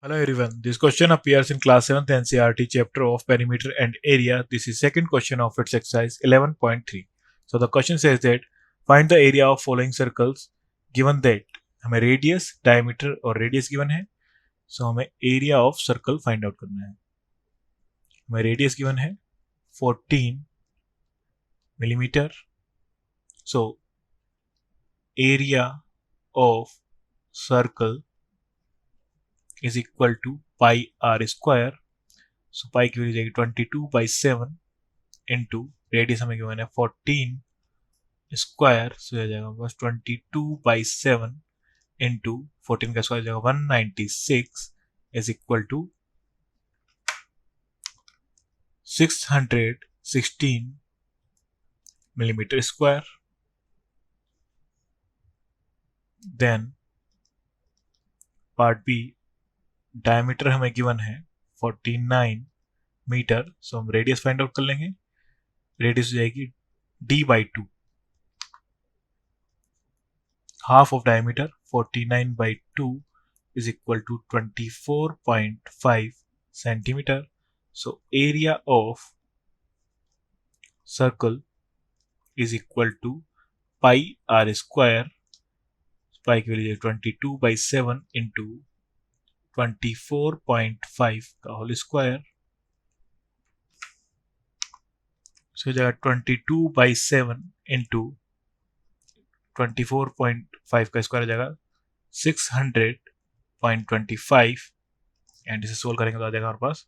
Hello everyone. This question appears in class 7th NCERT chapter of perimeter and area. This is second question of its exercise 11.3. So the question says that find the area of following circles given that हमें radius, diameter और radius given है. So हमें area of circle find out करना है. हमें radius given है 14 millimeter. So area of circle is equal to pi r square. So pi की value जाएगी 22/7 इंटू रेडियस हमें गिवन है 14 स्क्वायर. सो हो जाएगा बस 22/7 इंटू 14 का स्क्वायर जाएगा 196 is equal to 616 millimetre square. Then part B, diameter हमें गिवन है 49 मीटर. सो हम रेडियस फाइंड आउट कर लेंगे. रेडियस हो जाएगी d/2. Half of diameter 49/2 is equal to 24.5 centimeter. So area of circle is equal to pi r square. Pi की value 22/7 into 24.5 का whole square. सो जाएगा 22/7 इंटू 24.5 का स्क्वायर हो जाएगा 600.25 एंड इसे सोल्व करेंगे तो आ जाएगा हमारे पास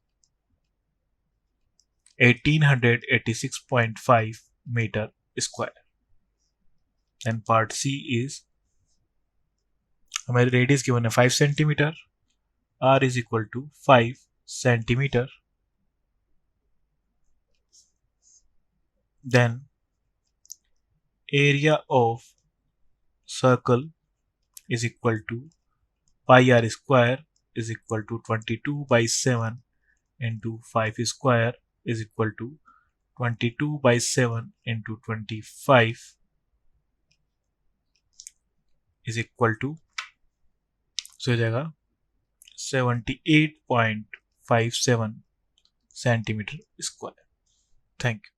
1886.5 metre square. And part C is हमारे रेडियस गिवन है 5 centimetre. r is equal to 5 centimetre. Then area of circle is equal to pi r square is equal to 22/7 into 5 square is equal to 22/7 into 25 is equal to so हो जाएगा 78.57 centimetre square. Thank you.